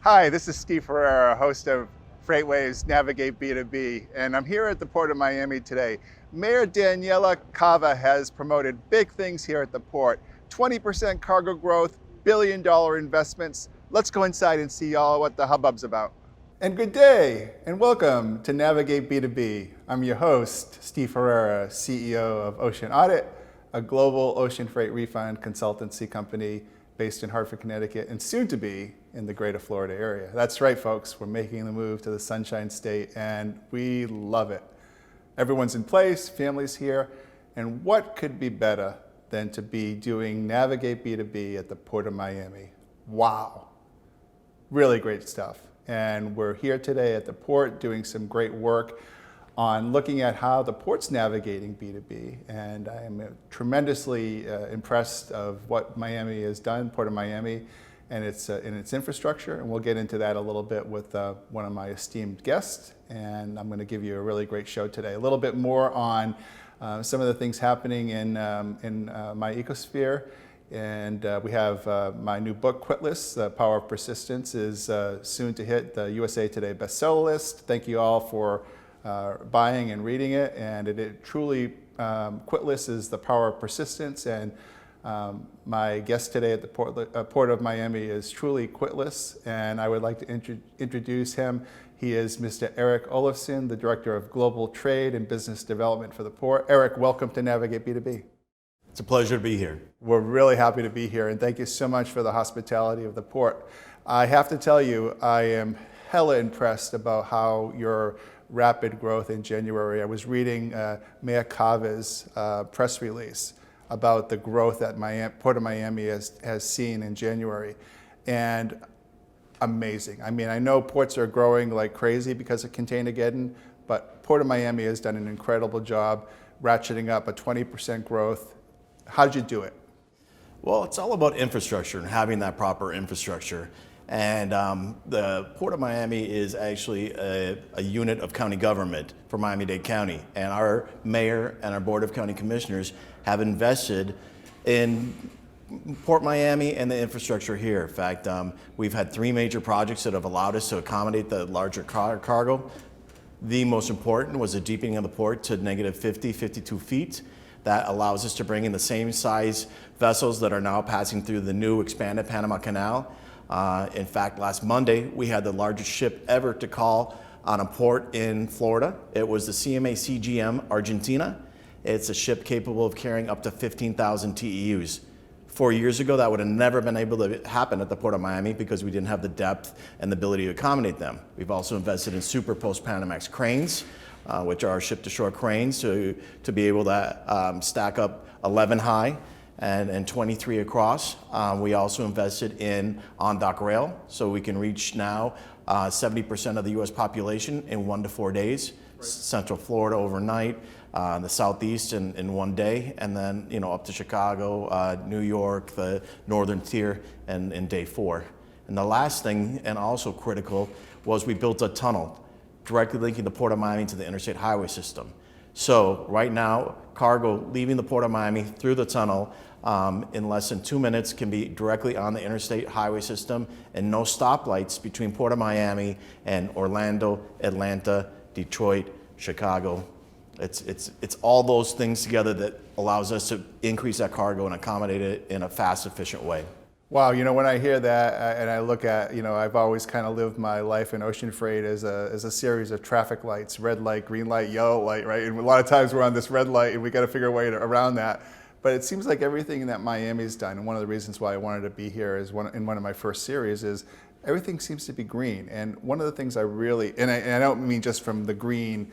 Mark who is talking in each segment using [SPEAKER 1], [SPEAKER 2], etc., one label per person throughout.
[SPEAKER 1] Hi, this is Steve Ferreira, host of FreightWaves Navigate B2B, and I'm here at the Port of Miami today. Mayor Daniela Cava has promoted big things here at the port. 20% cargo growth, billion-dollar investments. Let's go inside and see all what the hubbub's about. And good day, and welcome to Navigate B2B. I'm your host, Steve Ferreira, CEO of Ocean Audit, a global ocean freight refund consultancy company based in Hartford, Connecticut, and soon to be in the greater Florida area. That's right, folks, we're making the move to the Sunshine State, and we love it. Everyone's in place, families here, and what could be better than to be doing Navigate B2B at the Port of Miami? Wow, really great stuff. And we're here today at the port doing some great work on looking at how the port's navigating B2B, and I am tremendously impressed of what Miami has done, Port of Miami, and its infrastructure, and we'll get into that a little bit with one of my esteemed guests, and I'm going to give you a really great show today. A little bit more on some of the things happening in my ecosphere, and we have my new book, Quitless, The Power of Persistence, is soon to hit the USA Today bestseller list. Thank you all for buying and reading it, and it truly, Quitless is the power of persistence, and my guest today at the Port of Miami is truly Quitless, and I would like to introduce him. He is Mr. Eric Olafson, the Director of Global Trade and Business Development for the Port. Eric, welcome to Navigate B2B.
[SPEAKER 2] It's a pleasure to be here.
[SPEAKER 1] We're really happy to be here, and thank you so much for the hospitality of the port. I have to tell you, I am hella impressed about how your rapid growth in January. I was reading Mayor Cava's press release about the growth that Port of Miami has seen in January, and amazing. I mean, I know ports are growing like crazy because of Containergeddon, but Port of Miami has done an incredible job ratcheting up a 20% growth. How'd you do it?
[SPEAKER 2] Well, it's all about infrastructure and having that proper infrastructure. And the Port of Miami is actually a unit of county government for Miami-Dade County. And our mayor and our Board of County Commissioners have invested in Port Miami and the infrastructure here. In fact, we've had 3 major projects that have allowed us to accommodate the larger cargo. The most important was the deepening of the port to negative 52 feet. That allows us to bring in the same size vessels that are now passing through the new expanded Panama Canal. In fact, last Monday, we had the largest ship ever to call on a port in Florida. It was the CMA CGM Argentina. It's a ship capable of carrying up to 15,000 TEUs. 4 years ago, that would have never been able to happen at the Port of Miami because we didn't have the depth and the ability to accommodate them. We've also invested in super post-Panamax cranes, which are ship-to-shore cranes to be able to stack up 11 high and 23 across. We also invested in on-dock rail, so we can reach now 70% of the U.S. population in 1 to 4 days. Right. Central Florida overnight, the Southeast in 1 day, and then up to Chicago, New York, the northern tier, and in day 4. And the last thing, and also critical, was we built a tunnel directly linking the Port of Miami to the interstate highway system. So right now, cargo leaving the Port of Miami through the tunnel in less than 2 minutes can be directly on the interstate highway system, and no stoplights between Port of Miami and Orlando, Atlanta, Detroit, Chicago. It's all those things together that allows us to increase that cargo and accommodate it in a fast, efficient way.
[SPEAKER 1] Wow, when I hear that and I look at, I've always kind of lived my life in ocean freight as a series of traffic lights, red light, green light, yellow light, right? And a lot of times we're on this red light and we got to figure a way around that. But it seems like everything that Miami's done, and one of the reasons why I wanted to be here is in one of my first series, is everything seems to be green. And one of the things I really, and I don't mean just from the green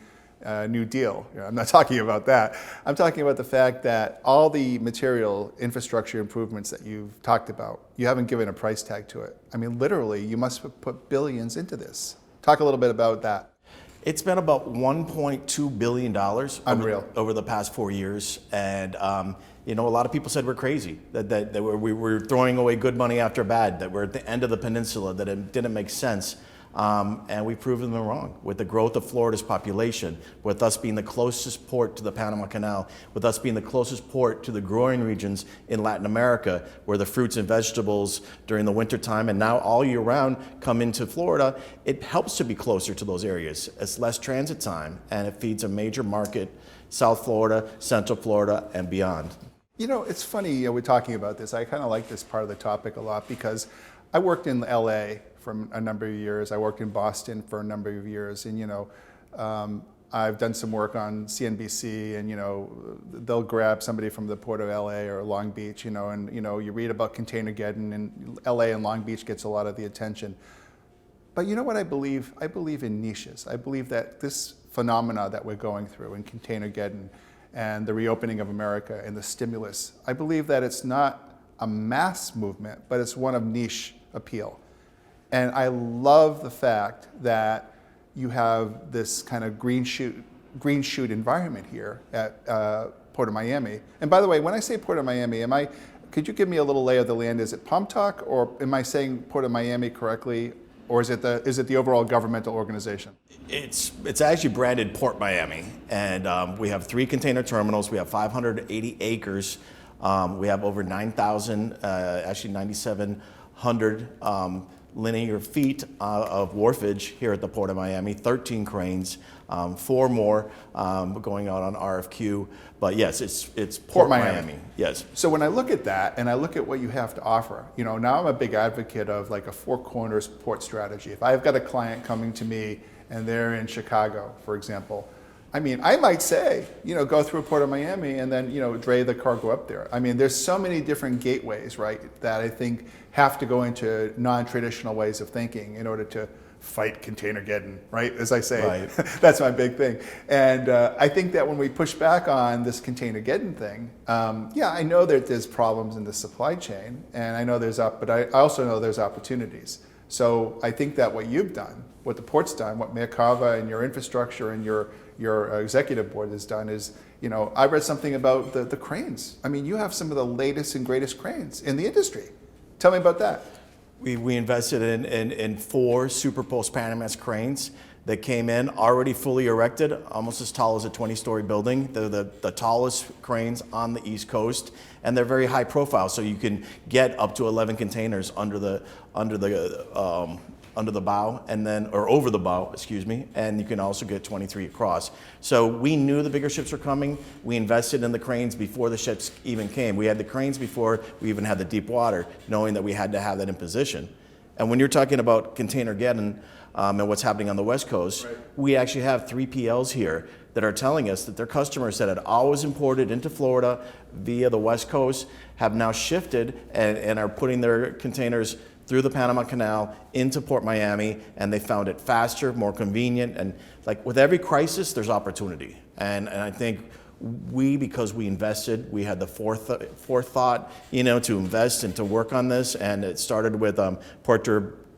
[SPEAKER 1] New Deal. I'm not talking about that. I'm talking about the fact that all the material infrastructure improvements that you've talked about, you haven't given a price tag to it. I mean, literally, you must have put billions into this. Talk a little bit about that.
[SPEAKER 2] It's been about $1.2 billion over the past 4 years. And a lot of people said we're crazy, that we were throwing away good money after bad, that we're at the end of the peninsula, that it didn't make sense. And we've proven them wrong. With the growth of Florida's population, with us being the closest port to the Panama Canal, with us being the closest port to the growing regions in Latin America, where the fruits and vegetables during the wintertime and now all year round come into Florida, it helps to be closer to those areas. It's less transit time, and it feeds a major market, South Florida, Central Florida, and beyond.
[SPEAKER 1] You know, it's funny, we're talking about this. I kind of like this part of the topic a lot because I worked in LA for a number of years. I worked in Boston for a number of years. And, I've done some work on CNBC and, they'll grab somebody from the port of LA or Long Beach, and, you read about Containergeddon, and LA and Long Beach gets a lot of the attention. But you know what I believe? I believe in niches. I believe that this phenomena that we're going through in Containergeddon and the reopening of America and the stimulus, I believe that it's not a mass movement, but it's one of niche appeal. And I love the fact that you have this kind of green shoot environment here at Port of Miami. And by the way, when I say Port of Miami, could you give me a little lay of the land? Is it Palmtalk, or am I saying Port of Miami correctly? Or is it the overall governmental organization?
[SPEAKER 2] It's actually branded Port Miami, and we have 3 container terminals. We have 580 acres. We have over 9,000, actually 9,700 linear feet of wharfage here at the Port of Miami. 13 cranes, 4 more going out on RFQ. But yes, it's Port Miami. Yes.
[SPEAKER 1] So when I look at that and I look at what you have to offer, now I'm a big advocate of like a 4 corners port strategy. If I've got a client coming to me and they're in Chicago, for example, I might say, go through Port of Miami and then, dray the cargo up there. There's so many different gateways, right, that I think have to go into non-traditional ways of thinking in order to fight Containergeddon, right? As I say,
[SPEAKER 2] right.
[SPEAKER 1] That's my big thing. And I think that when we push back on this Containergeddon thing, I know that there's problems in the supply chain, and I know but I also know there's opportunities. So I think that what you've done, what the port's done, what Mayor Cava and your infrastructure and your executive board has done is, I read something about the cranes. You have some of the latest and greatest cranes in the industry. Tell me about that.
[SPEAKER 2] We invested in 4 Super Post Panamax cranes that came in already fully erected, almost as tall as a 20-story building. They're the tallest cranes on the East Coast, and they're very high profile, so you can get up to 11 containers under the bow, or over the bow, excuse me, and you can also get 23 across. So we knew the bigger ships were coming. We invested in the cranes before the ships even came. We had the cranes before we even had the deep water, knowing that we had to have that in position. And when you're talking about Containergeddon and what's happening on the West Coast, right, we actually have 3PLs here that are telling us that their customers that had always imported into Florida via the West Coast have now shifted and are putting their containers through the Panama Canal into Port Miami, and they found it faster, more convenient, and like with every crisis, there's opportunity. And I think because we invested, we had the forethought, to invest and to work on this, and it started with Port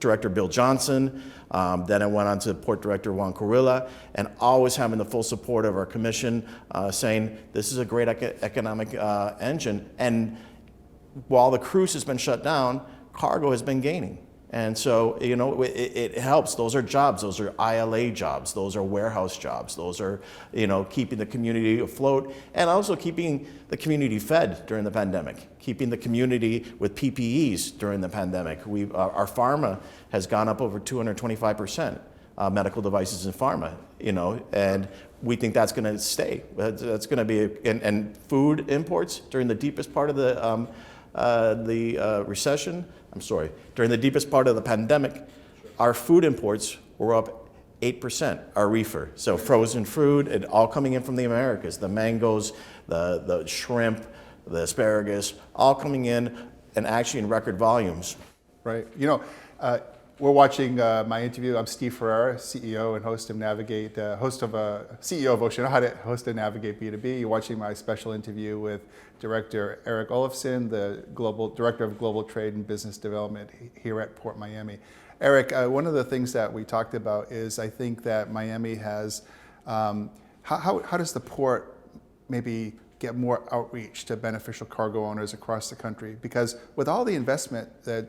[SPEAKER 2] Director Bill Johnson, then I went on to Port Director Juan Corilla, and always having the full support of our commission, saying this is a great economic engine. And while the cruise has been shut down, cargo has been gaining. And so, it helps. Those are jobs. Those are ILA jobs. Those are warehouse jobs. Those are, keeping the community afloat and also keeping the community fed during the pandemic, keeping the community with PPEs during the pandemic. Our pharma has gone up over 225%, medical devices in pharma, and we think that's going to stay. That's going to be, and food imports during the deepest part of the recession, during the deepest part of the pandemic, our food imports were up 8%, our reefer. So frozen fruit, and all coming in from the Americas, the mangoes, the shrimp, the asparagus, all coming in and actually in record volumes.
[SPEAKER 1] Right. We're watching my interview. I'm Steve Ferreira, CEO and host of Navigate, CEO of Ocean, host of Navigate B2B. You're watching my special interview with Director Eric Olafson, the Director of Global Trade and Business Development here at Port Miami. Eric, one of the things that we talked about is I think that Miami has, how does the port maybe get more outreach to beneficial cargo owners across the country? Because with all the investment that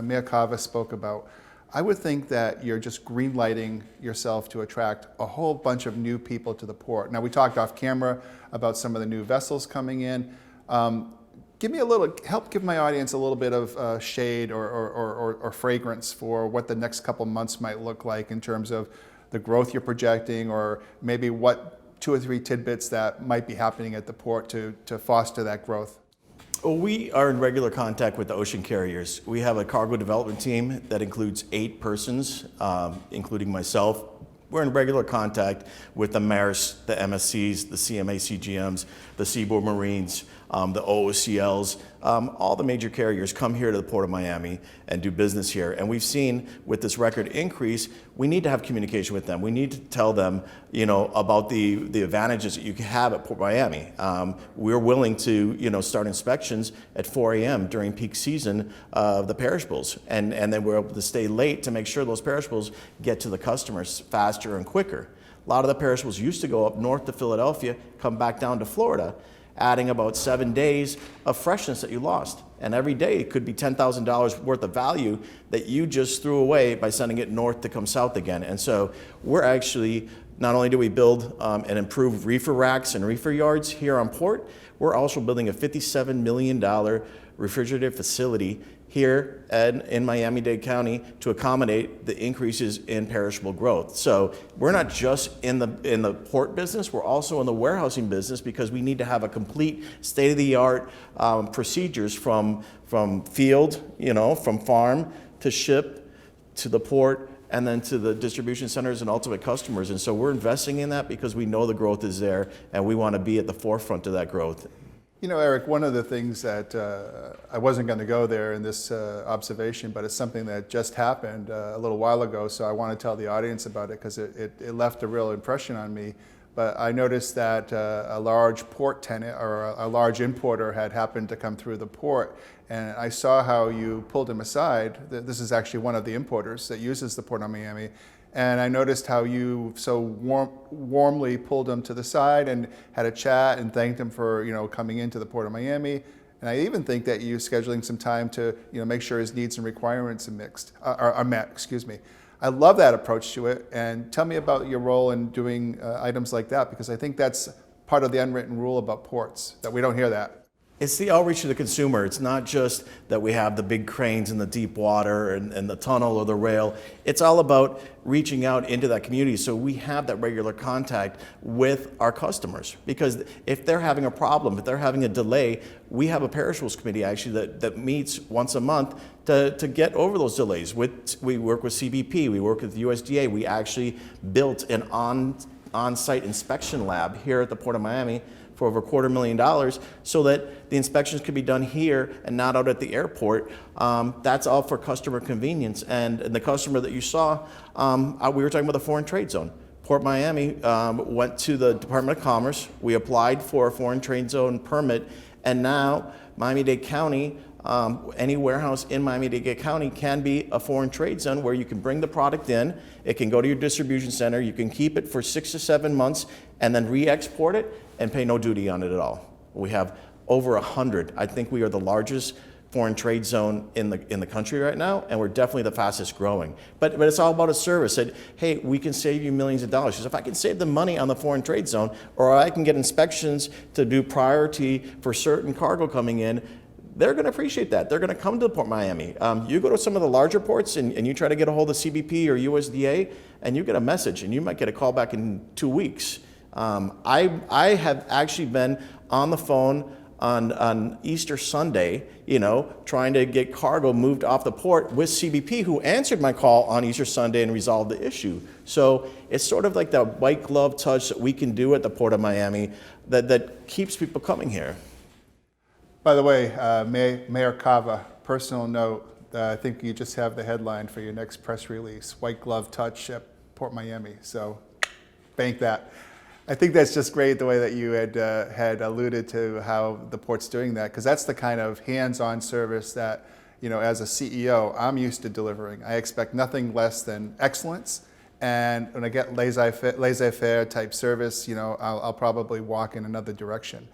[SPEAKER 1] Mayor Cava spoke about, I would think that you're just green-lighting yourself to attract a whole bunch of new people to the port. Now, we talked off camera about some of the new vessels coming in. Help give my audience a little bit of shade or fragrance for what the next couple months might look like in terms of the growth you're projecting, or maybe what 2 or 3 tidbits that might be happening at the port to foster that growth.
[SPEAKER 2] Well, we are in regular contact with the ocean carriers. We have a cargo development team that includes 8 persons, including myself. We're in regular contact with the Maersk, the MSCs, the CMA CGMs, the Seaboard Marines, the OOCLs. All the major carriers come here to the Port of Miami and do business here. And we've seen with this record increase, we need to have communication with them. We need to tell them, about the advantages that you can have at Port Miami. We're willing to, start inspections at 4 a.m. during peak season of the perishables. And then we're able to stay late to make sure those perishables get to the customers faster and quicker. A lot of the perishables used to go up north to Philadelphia, come back down to Florida, adding about 7 days of freshness that you lost. And every day it could be $10,000 worth of value that you just threw away by sending it north to come south again. And so we're actually, not only do we build and improve reefer racks and reefer yards here on port, we're also building a $57 million refrigerated facility here in Miami-Dade County to accommodate the increases in perishable growth. So we're not just in the port business, we're also in the warehousing business, because we need to have a complete state-of-the-art procedures from field, from farm to ship to the port, and then to the distribution centers and ultimate customers. And so we're investing in that because we know the growth is there, and we want to be at the forefront of that growth.
[SPEAKER 1] Eric, one of the things that I wasn't going to go there in this observation, but it's something that just happened a little while ago, so I want to tell the audience about it because it left a real impression on me. But I noticed that a large port tenant or a large importer had happened to come through the port, and I saw how you pulled him aside. This is actually one of the importers that uses the Port of Miami. And I noticed how you so warmly pulled him to the side and had a chat and thanked him for coming into the Port of Miami. And I even think that you scheduling some time to make sure his needs and requirements are met. Excuse me. I love that approach to it. And tell me about your role in doing items like that, because I think that's part of the unwritten rule about ports, that we don't hear that.
[SPEAKER 2] It's the outreach to the consumer. It's not just that we have the big cranes in the deep water and the tunnel or the rail. It's all about reaching out into that community so we have that regular contact with our customers. Because if they're having a problem, if they're having a delay, we have a perishables committee actually that meets once a month to get over those delays. We work with CBP, we work with USDA. We actually built an on-site inspection lab here at the Port of Miami for over $250,000 so that the inspections could be done here and not out at the airport. That's all for customer convenience. And the customer that you saw, we were talking about the foreign trade zone. Port Miami went to the Department of Commerce. We applied for a foreign trade zone permit, and now Miami-Dade County, any warehouse in Miami-Dade County can be a foreign trade zone where you can bring the product in, it can go to your distribution center, you can keep it for 6 to 7 months, and then re-export it and pay no duty on it at all. We have over 100. I think we are the largest foreign trade zone in the country right now, and we're definitely the fastest growing. But it's all about a service that, hey, we can save you millions of dollars. Because if I can save them money on the foreign trade zone, or I can get inspections to do priority for certain cargo coming in, they're going to appreciate that. They're going to come to Port Miami. You go to some of the larger ports and you try to get a hold of CBP or USDA, and you get a message, and you might get a call back in 2 weeks. I have actually been on the phone on Easter Sunday, trying to get cargo moved off the port with CBP, who answered my call on Easter Sunday and resolved the issue. So it's sort of like that white glove touch that we can do at the Port of Miami that keeps people coming here.
[SPEAKER 1] By the way, Mayor Cava, personal note, I think you just have the headline for your next press release, white glove touch at Port Miami. So bank that. I think that's just great the way that you had alluded to how the port's doing that, because that's the kind of hands-on service that, as a CEO, I'm used to delivering. I expect nothing less than excellence. And when I get laissez-faire type service, I'll probably walk in another direction.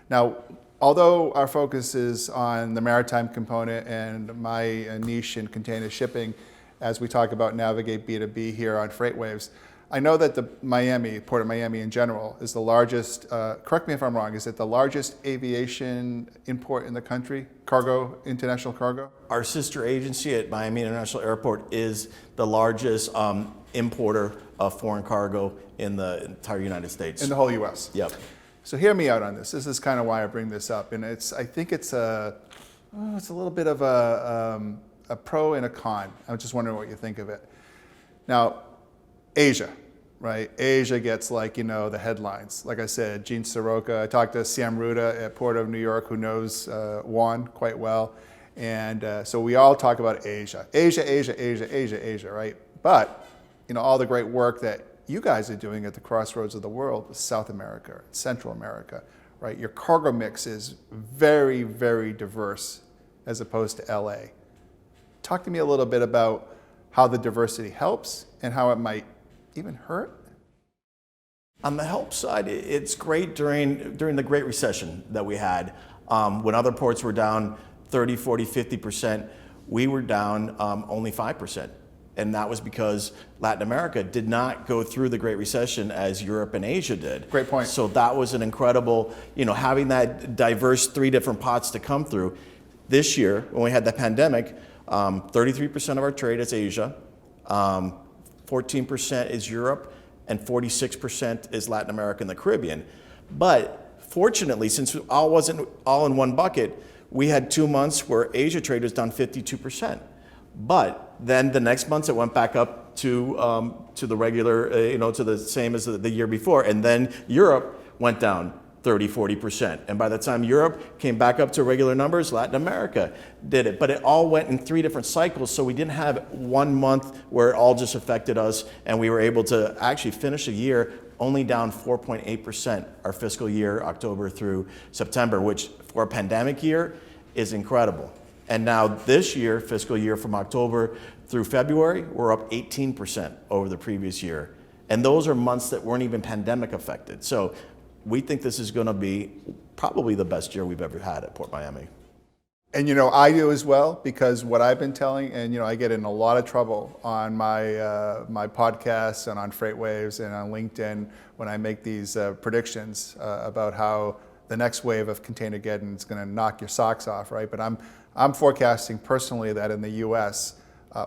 [SPEAKER 1] Now, although our focus is on the maritime component and my niche in container shipping, as we talk about Navigate B2B here on FreightWaves. I know that the Port of Miami in general, is the largest, correct me if I'm wrong, is it the largest aviation import in the country, international cargo?
[SPEAKER 2] Our sister agency at Miami International Airport is the largest importer of foreign cargo in the entire United States.
[SPEAKER 1] In the whole U.S.?
[SPEAKER 2] Yep.
[SPEAKER 1] So hear me out on this. This is kind of why I bring this up. And I think it's a little bit of a pro and a con. I'm just wondering what you think of it. Now, Asia, right? Asia gets the headlines. Like I said, Gene Soroka, I talked to Sam Ruda at Port of New York who knows Juan quite well. And so we all talk about Asia, right? But, all the great work that you guys are doing at the crossroads of the world with South America, Central America, right? Your cargo mix is very, very diverse as opposed to LA. Talk to me a little bit about how the diversity helps and how it might even hurt.
[SPEAKER 2] On the help side, it's great during the Great Recession that we had. When other ports were down 30, 40, 50%, we were down only 5%. And that was because Latin America did not go through the Great Recession as Europe and Asia did.
[SPEAKER 1] Great point.
[SPEAKER 2] So that was an incredible, having that diverse 3 different pots to come through. This year, when we had the pandemic, 33% of our trade is Asia, 14% is Europe, and 46% is Latin America and the Caribbean. But fortunately, since it all wasn't all in one bucket, we had 2 months where Asia trade was down 52%. But then the next months it went back up to the regular, to the same as the year before. And then Europe went down 30, 40%. And by the time Europe came back up to regular numbers, Latin America did it. But it all went in 3 different cycles. So we didn't have 1 month where it all just affected us. And we were able to actually finish the year only down 4.8%, our fiscal year, October through September, which for a pandemic year is incredible. And now this year, fiscal year from October through February, we're up 18% over the previous year. And those are months that weren't even pandemic affected. So we think this is going to be probably the best year we've ever had at Port Miami.
[SPEAKER 1] And I do as well, because what I've been telling, and I get in a lot of trouble on my podcasts and on FreightWaves and on LinkedIn when I make these predictions about how the next wave of Containergeddon is going to knock your socks off, right? But I'm forecasting personally that in the U.S.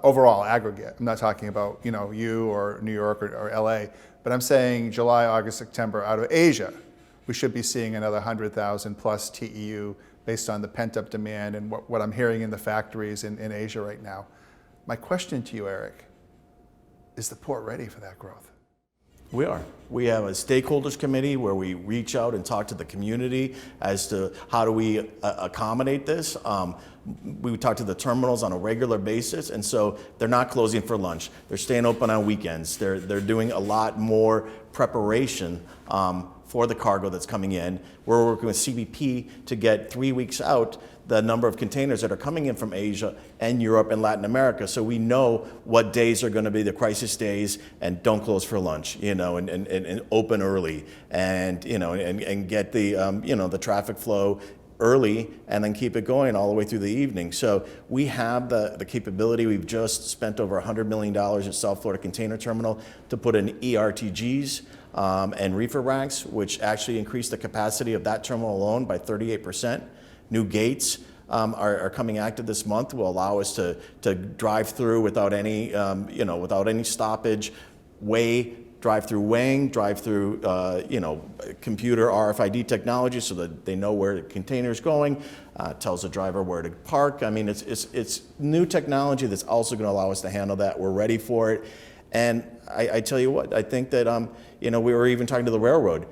[SPEAKER 1] Overall aggregate, I'm not talking about you or New York or L.A., but I'm saying July, August, September out of Asia, we should be seeing another 100,000 plus TEU based on the pent-up demand and what I'm hearing in the factories in Asia right now. My question to you, Eric, is the port ready for that growth?
[SPEAKER 2] We are. We have a stakeholders committee where we reach out and talk to the community as to how do we accommodate this. We talk to the terminals on a regular basis, and so they're not closing for lunch. They're staying open on weekends. They're doing a lot more preparation for the cargo that's coming in. We're working with CBP to get 3 weeks out the number of containers that are coming in from Asia and Europe and Latin America, so we know what days are going to be the crisis days, and don't close for lunch, and open early, and and get the the traffic flow early, and then keep it going all the way through the evening. So we have the capability. We've just spent over $100 million at South Florida Container Terminal to put in ERTGs and reefer racks, which actually increased the capacity of that terminal alone by 38%. New gates are coming active this month, will allow us to drive through without any without any stoppage, drive through weighing, drive through computer RFID technology so that they know where the container is going, tells the driver where to park. I mean, it's new technology that's also going to allow us to handle that. We're ready for it. And I tell you what, I think that we were even talking to the railroad,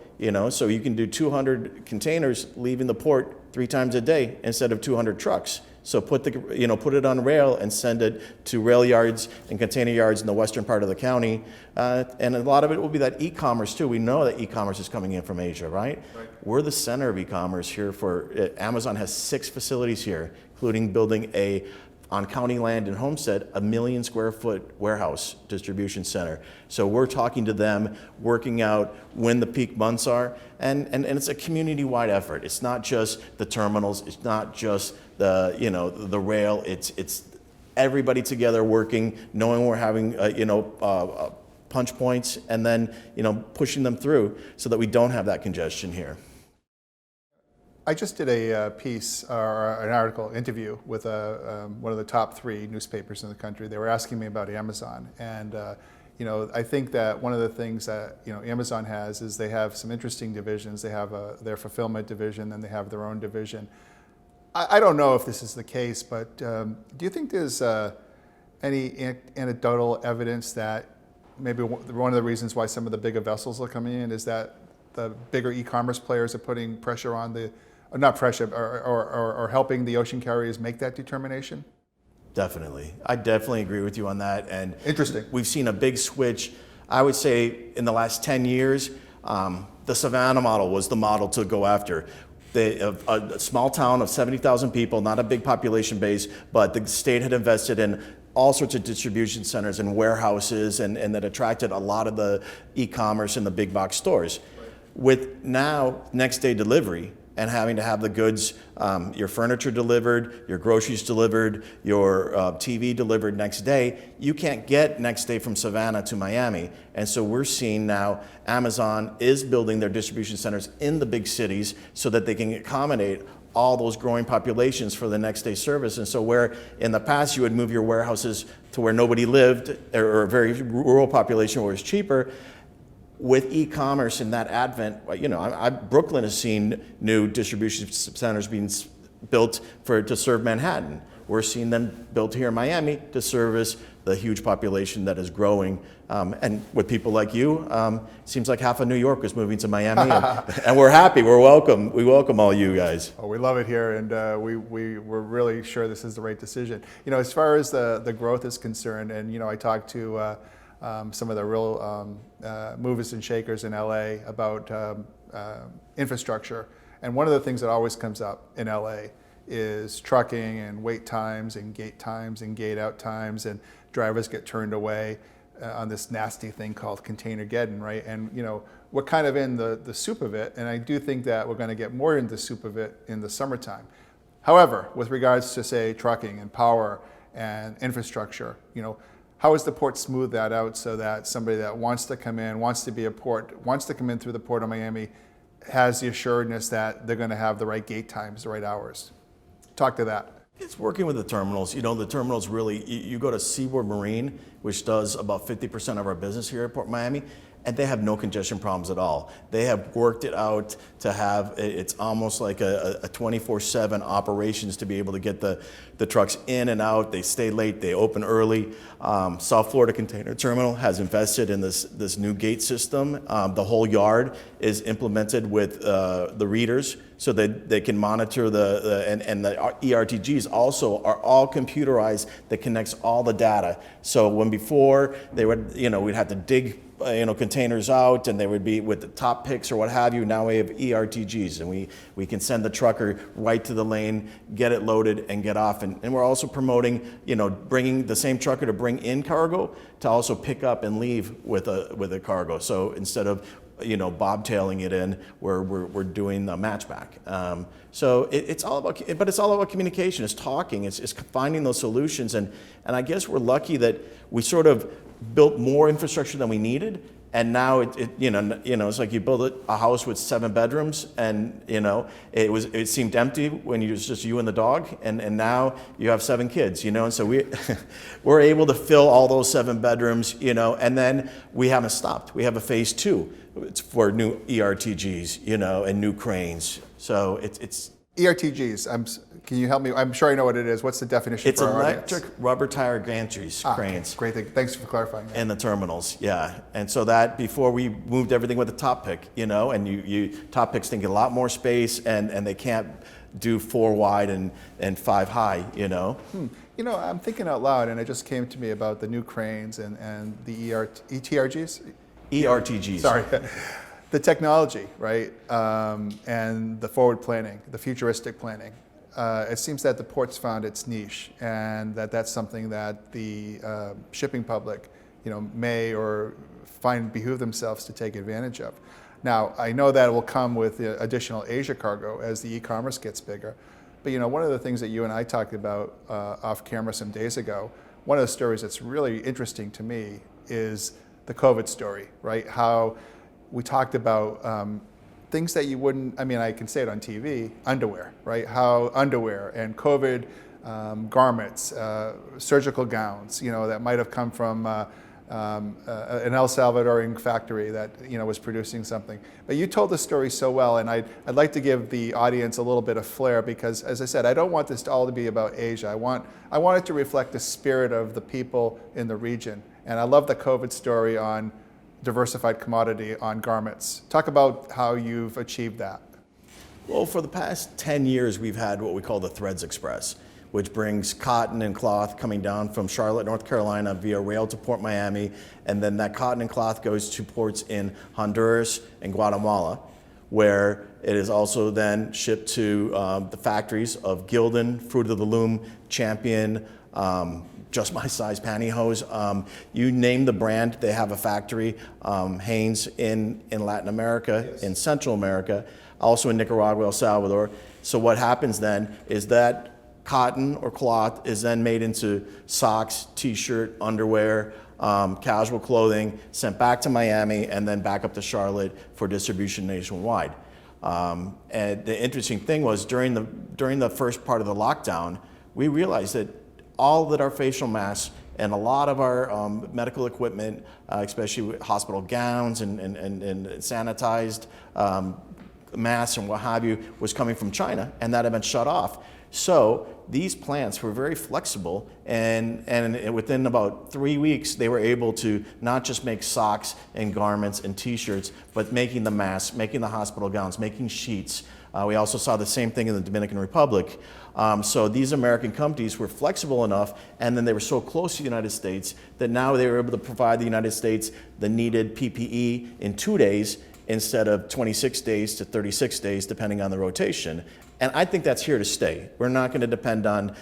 [SPEAKER 2] so you can do 200 containers leaving the port 3 times a day instead of 200 trucks. So put it on rail and send it to rail yards and container yards in the western part of the county. And a lot of it will be that e-commerce too. We know that e-commerce is coming in from Asia, right? We're the center of e-commerce here Amazon has 6 facilities here, including building on county land and Homestead, 1 million square foot warehouse distribution center. So we're talking to them, working out when the peak months are, and it's a community-wide effort. It's not just the terminals, it's not just the rail, it's everybody together working, knowing we're having, punch points, and then, pushing them through so that we don't have that congestion here.
[SPEAKER 1] I just did a piece or an article interview with one of the top 3 newspapers in the country. They were asking me about Amazon, and I think that one of the things that Amazon has is they have some interesting divisions. They have their fulfillment division, and they have their own division. I don't know if this is the case, but do you think there's any anecdotal evidence that maybe one of the reasons why some of the bigger vessels are coming in is that the bigger e-commerce players are putting pressure on not pressure, or helping the ocean carriers make that determination?
[SPEAKER 2] Definitely. I definitely agree with you on that. And
[SPEAKER 1] interesting.
[SPEAKER 2] We've seen a big switch. I would say in the last 10 years, the Savannah model was the model to go after. A small town of 70,000 people, not a big population base, but the state had invested in all sorts of distribution centers and warehouses, and that attracted a lot of the e-commerce and the big box stores. Right. With now next day delivery, and having to have the goods, your furniture delivered, your groceries delivered, your TV delivered next day, you can't get next day from Savannah to Miami. And so we're seeing now Amazon is building their distribution centers in the big cities so that they can accommodate all those growing populations for the next day service. And so where in the past you would move your warehouses to where nobody lived, or a very rural population where it's cheaper, with e-commerce and that advent, Brooklyn has seen new distribution centers being built to serve Manhattan. We're seeing them built here in Miami to service the huge population that is growing. And with people like you, it seems like half of New York is moving to Miami, and we're happy. We're welcome. We welcome all you guys.
[SPEAKER 1] Oh, we love it here, and we're really sure this is the right decision. As far as the growth is concerned, and I talked to some of the real movers and shakers in LA about infrastructure. And one of the things that always comes up in LA is trucking and wait times and gate out times, and drivers get turned away on this nasty thing called container-geddon, right? And we're kind of in the soup of it, and I do think that we're going to get more into the soup of it in the summertime. However, with regards to, say, trucking and power and infrastructure, how is the port smooth that out so that somebody that wants to come in, wants to be a port, wants to come in through the Port of Miami, has the assuredness that they're going to have the right gate times, the right hours? Talk to that.
[SPEAKER 2] It's working with the terminals. The terminals really, you go to Seaboard Marine, which does about 50% of our business here at Port Miami, and they have no congestion problems at all. They have worked it out to have, it's almost like a 24/7 operations to be able to get the trucks in and out. They stay late, they open early. South Florida Container Terminal has invested in this new gate system. The whole yard is implemented with the readers so that they can monitor and the ERTGs also are all computerized that connects all the data. So when before they would, we'd have to dig containers out, and they would be with the top picks or what have you. Now we have ERTGs, and we can send the trucker right to the lane, get it loaded, and get off. And we're also promoting, bringing the same trucker to bring in cargo to also pick up and leave with a cargo. So instead of bobtailing it in, we're doing the matchback. So it's all about communication. It's talking. It's finding those solutions. And I guess we're lucky that we sort of built more infrastructure than we needed, and now it's like you build a house with 7 bedrooms, and it seemed empty when it was just you and the dog, and now you have 7 kids, and so we're able to fill all those 7 bedrooms, and then we haven't stopped. We have a phase 2. It's for new ERTGs, and new cranes. So it's
[SPEAKER 1] ERTGs. Can you help me? I'm sure I know what it is. What's the definition for our audience?
[SPEAKER 2] It's electric rubber tire gantries, cranes.
[SPEAKER 1] Great. Thanks for clarifying that.
[SPEAKER 2] In the terminals, yeah. And so that before we moved everything with a top pick, and you top picks can get a lot more space, and they can't do 4 wide and 5 high,
[SPEAKER 1] I'm thinking out loud, and it just came to me about the new cranes and the ETRGs?
[SPEAKER 2] ERTGs.
[SPEAKER 1] Sorry. The technology, right, and the forward planning, the futuristic planning. It seems that the port's found its niche, and that's something that the shipping public, may or behoove themselves to take advantage of. Now, I know that it will come with additional Asia cargo as the e-commerce gets bigger, But one of the things that you and I talked about off camera some days ago, one of the stories that's really interesting to me is the COVID story, right? How we talked about things that you wouldn't, I can say it on TV, underwear, right? How underwear and COVID garments, surgical gowns, that might have come from an El Salvadorian factory that was producing something. But you told the story so well, and I'd like to give the audience a little bit of flair because, as I said, I don't want this to all to be about Asia. I want it to reflect the spirit of the people in the region. And I love the COVID story on diversified commodity on garments. Talk about how you've achieved that.
[SPEAKER 2] Well, for the past 10 years, we've had what we call the Threads Express, which brings cotton and cloth coming down from Charlotte, North Carolina via rail to Port Miami, and then that cotton and cloth goes to ports in Honduras and Guatemala, where it is also then shipped to the factories of Gildan, Fruit of the Loom, Champion, Just My Size Pantyhose. You name the brand, they have a factory. Hanes in Latin America, yes. In Central America, also in Nicaragua, El Salvador. So what happens then is that cotton or cloth is then made into socks, t-shirt, underwear, casual clothing, sent back to Miami and then back up to Charlotte for distribution nationwide. And the interesting thing was during the first part of the lockdown, we realized that all that our facial masks and a lot of our medical equipment, especially with hospital gowns and sanitized masks and what have you, was coming from China, and that had been shut off. So these plants were very flexible, and within about 3 weeks, they were able to not just make socks and garments and t-shirts, but making the masks, making the hospital gowns, making sheets. We also saw the same thing in the Dominican Republic. So these American companies were flexible enough, and then they were so close to the United States that now they were able to provide the United States the needed PPE in 2 days instead of 26 days to 36 days, depending on the rotation. And I think that's here to stay. We're not going to depend on,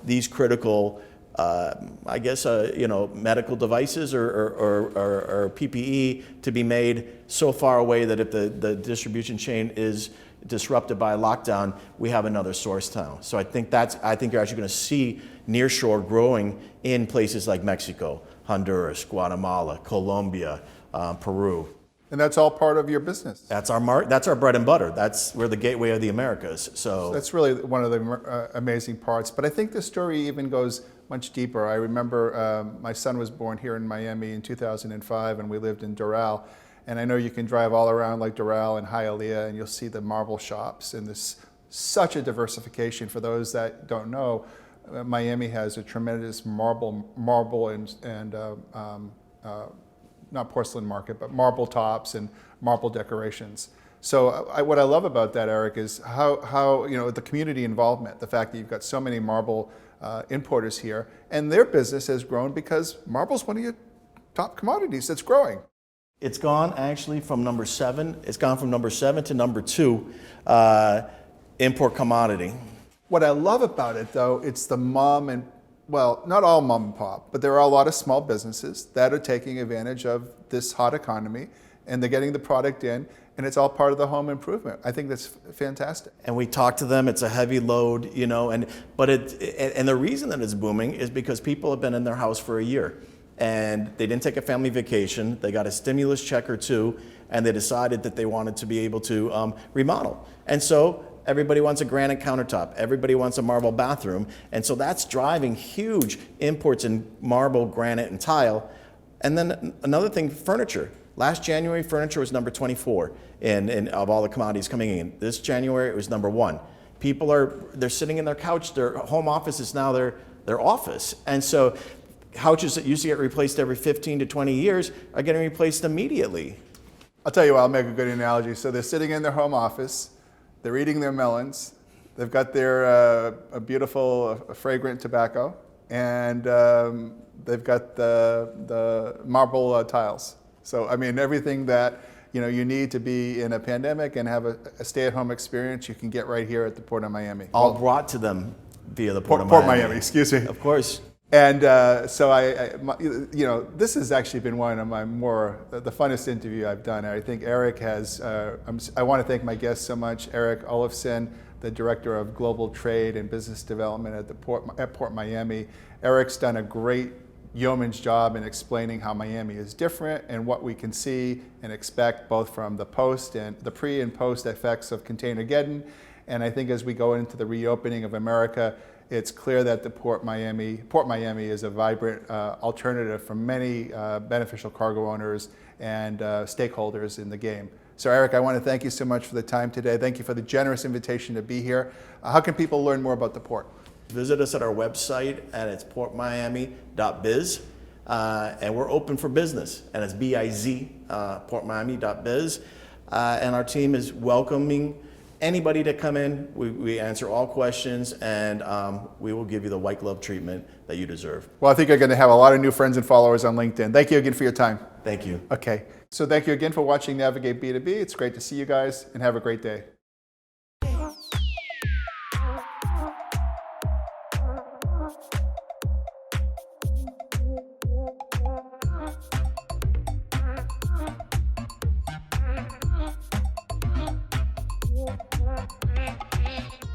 [SPEAKER 2] these critical, medical devices or PPE to be made so far away that if the distribution chain is disrupted by a lockdown, we have another source now. So I think you're actually going to see nearshore growing in places like Mexico, Honduras, Guatemala, Colombia, Peru.
[SPEAKER 1] And that's all part of your business.
[SPEAKER 2] That's our bread and butter. We're the gateway of the Americas. So
[SPEAKER 1] that's really one of the amazing parts. But I think the story even goes much deeper. I remember my son was born here in Miami in 2005, and we lived in Doral. And I know you can drive all around like Doral and Hialeah, and you'll see the marble shops. And there's such a diversification. For those that don't know, Miami has a tremendous marble and not porcelain market, but marble tops and marble decorations. So what I love about that, Eric, is how the community involvement, the fact that you've got so many marble importers here, and their business has grown because marble's one of your top commodities that's growing.
[SPEAKER 2] It's gone actually from number 7. It's gone from number 7 to number 2 import commodity.
[SPEAKER 1] What I love about it, though, it's the not all mom and pop, but there are a lot of small businesses that are taking advantage of this hot economy, and they're getting the product in, and it's all part of the home improvement. I think that's fantastic.
[SPEAKER 2] And we talk to them, it's a heavy load, and the reason that it's booming is because people have been in their house for a year, and they didn't take a family vacation, they got a stimulus check or two, and they decided that they wanted to be able to remodel. And so everybody wants a granite countertop. Everybody wants a marble bathroom. And so that's driving huge imports in marble, granite, and tile. And then another thing, furniture. Last January, furniture was number 24 of all the commodities coming in. This January, it was number 1. People they're sitting in their couch. Their home office is now their office. And so couches that used to get replaced every 15 to 20 years are getting replaced immediately.
[SPEAKER 1] I'll tell you what, I'll make a good analogy. So they're sitting in their home office. They're eating their melons. They've got their beautiful, fragrant tobacco, and they've got the marble tiles. So I mean, everything that you need to be in a pandemic and have a stay-at-home experience, you can get right here at the Port of Miami.
[SPEAKER 2] All brought to them via the Port of
[SPEAKER 1] Miami.
[SPEAKER 2] Miami.
[SPEAKER 1] Port Miami, excuse me.
[SPEAKER 2] Of course.
[SPEAKER 1] And so this has actually been one of the funnest interview I've done. I think Eric has, I want to thank my guest so much, Eric Olafson, the Director of Global Trade and Business Development at Port Miami. Eric's done a great yeoman's job in explaining how Miami is different and what we can see and expect both from the pre and post effects of Containergeddon. And I think as we go into the reopening of America, it's clear that the Port Miami is a vibrant alternative for many beneficial cargo owners and stakeholders in the game. So Eric, I want to thank you so much for the time today. Thank you for the generous invitation to be here. How can people learn more about the port?
[SPEAKER 2] Visit us at our website, and it's portmiami.biz, and we're open for business, and it's B-I-Z, portmiami.biz, and our team is welcoming anybody to come in. We answer all questions, and we will give you the white glove treatment that you deserve.
[SPEAKER 1] Well, I think you're going to have a lot of new friends and followers on LinkedIn. Thank you again for your time.
[SPEAKER 2] Thank you.
[SPEAKER 1] Okay, so thank you again for watching Navigate B2B. It's great to see you guys, and have a great day.
[SPEAKER 3] Yeah.